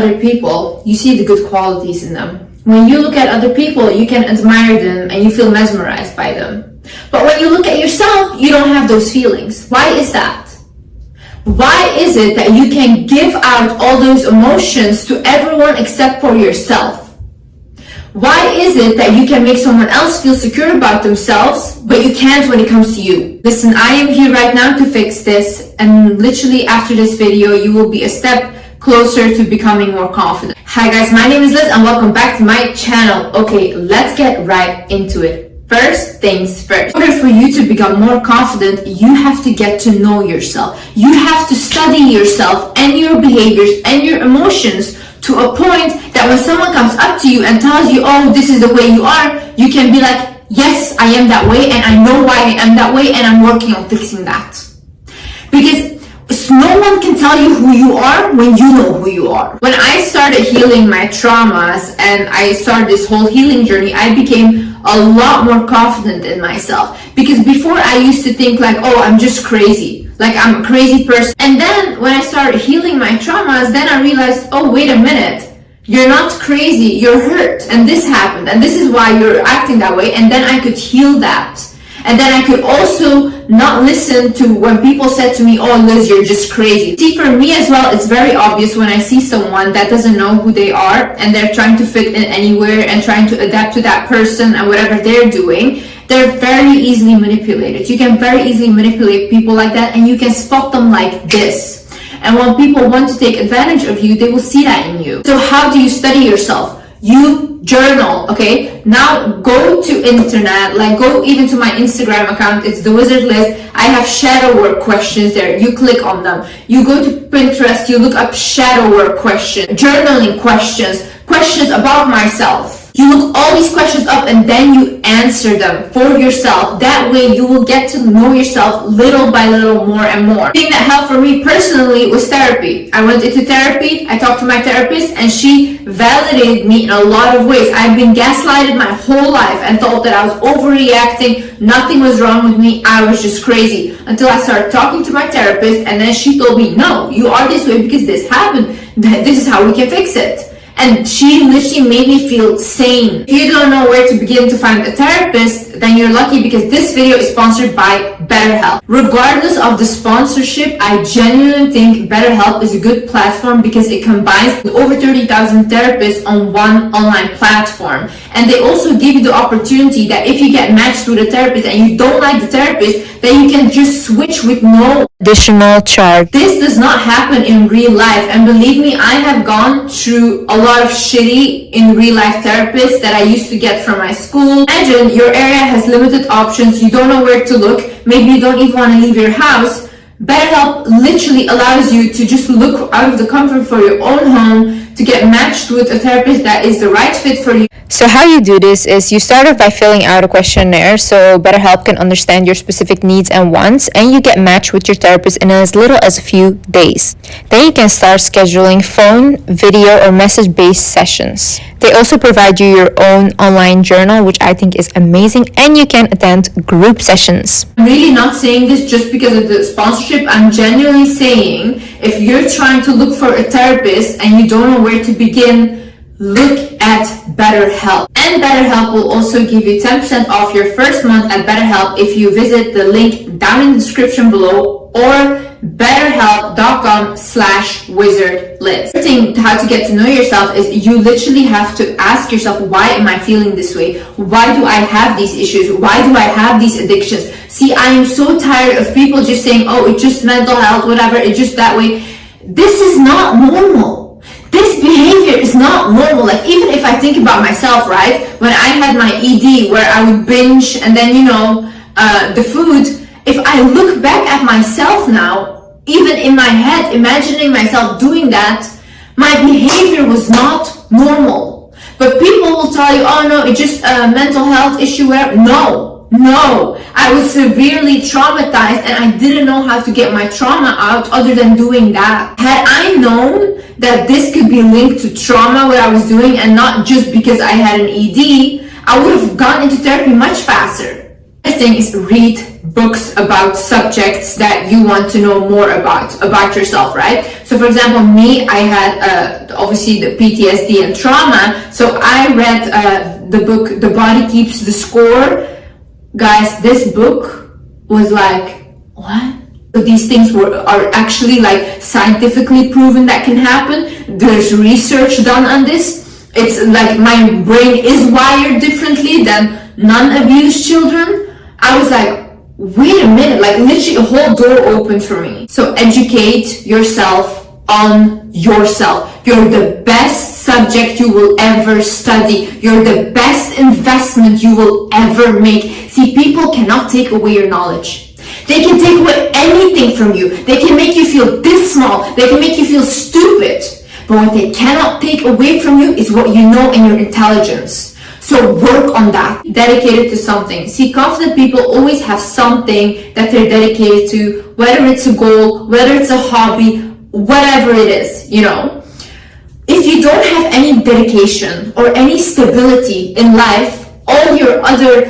other people, you see the good qualities in them. When you look at other people, you can admire them and you feel mesmerized by them. But when you look at yourself, you don't have those feelings. Why is that? Why is it that you can give out all those emotions to everyone except for yourself? Why is it that you can make someone else feel secure about themselves, but you can't when it comes to you? Listen, I am here right now to fix this, and literally after this video, you will be a step closer to becoming more confident. Hi guys, my name is Liz and welcome back to my channel. Okay, let's get right into it. First things first. In order for you to become more confident, you have to get to know yourself. You have to study yourself and your behaviors and your emotions to a point that when someone comes up to you and tells you, oh, this is the way you are, you can be like, yes, I am that way and I know why I am that way and I'm working on fixing that. Because no one can tell you who you are when you know who you are. When I started healing my traumas and I started this whole healing journey, I became a lot more confident in myself. Because before I used to think like, oh, I'm just crazy. Like I'm a crazy person. And then when I started healing my traumas, then I realized, oh, wait a minute. You're not crazy. You're hurt. And this happened. And this is why you're acting that way. And then I could heal that. And then I could also not listen to when people said to me, oh, Liz, you're just crazy. See, for me as well, it's very obvious when I see someone that doesn't know who they are and they're trying to fit in anywhere and trying to adapt to that person and whatever they're doing. They're very easily manipulated. You can very easily manipulate people like that and you can spot them like this. And when people want to take advantage of you, they will see that in you. So how do you study yourself? You journal, okay? Now go to internet, like go even to my Instagram account, it's The Wizard Liz. I have shadow work questions there. You click on them. You go to Pinterest, you look up shadow work questions, journaling questions about myself. You look all these questions up and then you answer them for yourself. That way you will get to know yourself little by little, more and more. The thing that helped for me personally was therapy. I went into therapy, I talked to my therapist and she validated me in a lot of ways. I've been gaslighted my whole life and thought that I was overreacting, nothing was wrong with me, I was just crazy. Until I started talking to my therapist and then she told me, no, you are this way because this happened. This is how we can fix it. And she literally made me feel sane. If you don't know where to begin to find a therapist, then you're lucky because this video is sponsored by BetterHelp. Regardless of the sponsorship, I genuinely think BetterHelp is a good platform because it combines over 30,000 therapists on one online platform. And they also give you the opportunity that if you get matched with a therapist and you don't like the therapist, then you can just switch with no additional charge. This does not happen in real life, and believe me, I have gone through a lot of shitty in real life therapists that I used to get from my school. Imagine your area has limited options, you don't know where to look, maybe you don't even want to leave your house. BetterHelp literally allows you to just look out of the comfort for your own home to get matched with a therapist that is the right fit for you. So how you do this is you start off by filling out a questionnaire so BetterHelp can understand your specific needs and wants, and you get matched with your therapist in as little as a few days. Then you can start scheduling phone, video, or message-based sessions. They also provide you your own online journal, which I think is amazing, and you can attend group sessions. I'm really not saying this just because of the sponsorship. I'm genuinely saying if you're trying to look for a therapist and you don't know where to begin, look at BetterHelp. And BetterHelp will also give you 10% off your first month at BetterHelp if you visit the link down in the description below or betterhelp.com/wizardliz. The thing how to get to know yourself is you literally have to ask yourself, why am I feeling this way? Why do I have these issues? Why do I have these addictions? See, I am so tired of people just saying, oh, it's just mental health, whatever, it's just that way. This is not normal. This behavior is not normal. Like, even if I think about myself, right? When I had my ED where I would binge and then, the food, if I look back at myself now, even in my head, imagining myself doing that, my behavior was not normal. But people will tell you, oh no, it's just a mental health issue, whatever. No, I was severely traumatized and I didn't know how to get my trauma out other than doing that. Had I known that this could be linked to trauma, what I was doing, and not just because I had an ED, I would have gone into therapy much faster. thing is read books about subjects that you want to know more about yourself, right? So for example, me, I had obviously the PTSD and trauma, so I read the book The Body Keeps the Score. Guys, this book was like, what? So these things are actually like scientifically proven that can happen. There's research done on this. It's like my brain is wired differently than non-abused children. I was like, wait a minute, like literally a whole door opened for me. So educate yourself on yourself. You're the best subject you will ever study. You're the best investment you will ever make. See, people cannot take away your knowledge. They can take away anything from you. They can make you feel this small. They can make you feel stupid. But what they cannot take away from you is what you know and your intelligence. So work on that. Dedicated to something. See, confident people always have something that they're dedicated to, whether it's a goal, whether it's a hobby, whatever it is, you know. If you don't have any dedication or any stability in life, all your other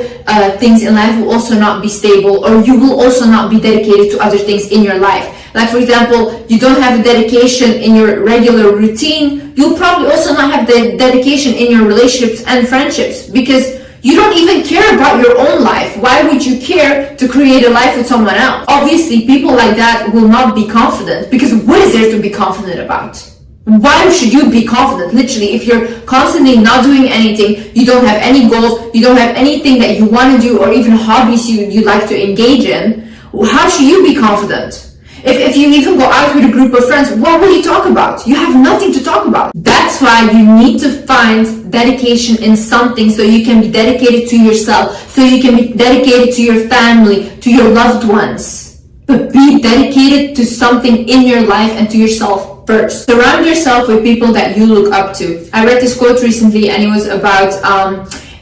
things in life will also not be stable, or you will also not be dedicated to other things in your life. Like for example, you don't have a dedication in your regular routine, you'll probably also not have the dedication in your relationships and friendships, because you don't even care about your own life. Why would you care to create a life with someone else? Obviously, people like that will not be confident, because what is there to be confident about? Why should you be confident? Literally, if you're constantly not doing anything, you don't have any goals, you don't have anything that you want to do, or even hobbies you like to engage in, how should you be confident? If you even go out with a group of friends, what will you talk about? You have nothing to talk about. That's why you need to find dedication in something, so you can be dedicated to yourself, so you can be dedicated to your family, to your loved ones. But be dedicated to something in your life and to yourself first. Surround yourself with people that you look up to. I read this quote recently, and it was about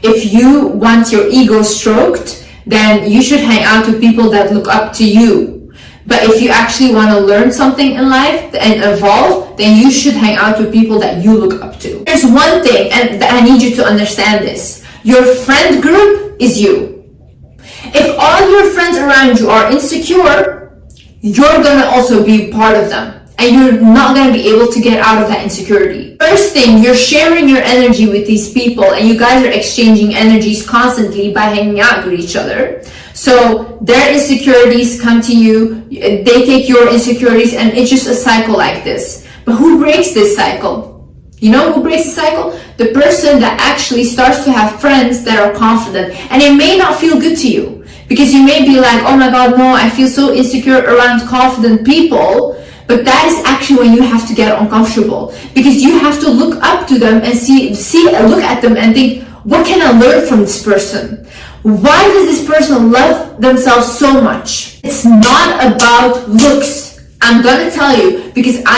if you want your ego stroked, then you should hang out with people that look up to you. But if you actually want to learn something in life and evolve, then you should hang out with people that you look up to. There's one thing, and I need you to understand this. Your friend group is you. If all your friends around you are insecure, you're going to also be part of them. And you're not going to be able to get out of that insecurity. First thing, you're sharing your energy with these people, and you guys are exchanging energies constantly by hanging out with each other. So their insecurities come to you, they take your insecurities, and it's just a cycle like this. But who breaks this cycle? You know who breaks the cycle? The person that actually starts to have friends that are confident. And it may not feel good to you, because you may be like, oh my god, no, I feel so insecure around confident people. But that is actually when you have to get uncomfortable, because you have to look up to them and look at them and think, what can I learn from this person? Why does this person love themselves so much? It's not about looks. I'm gonna tell you, because I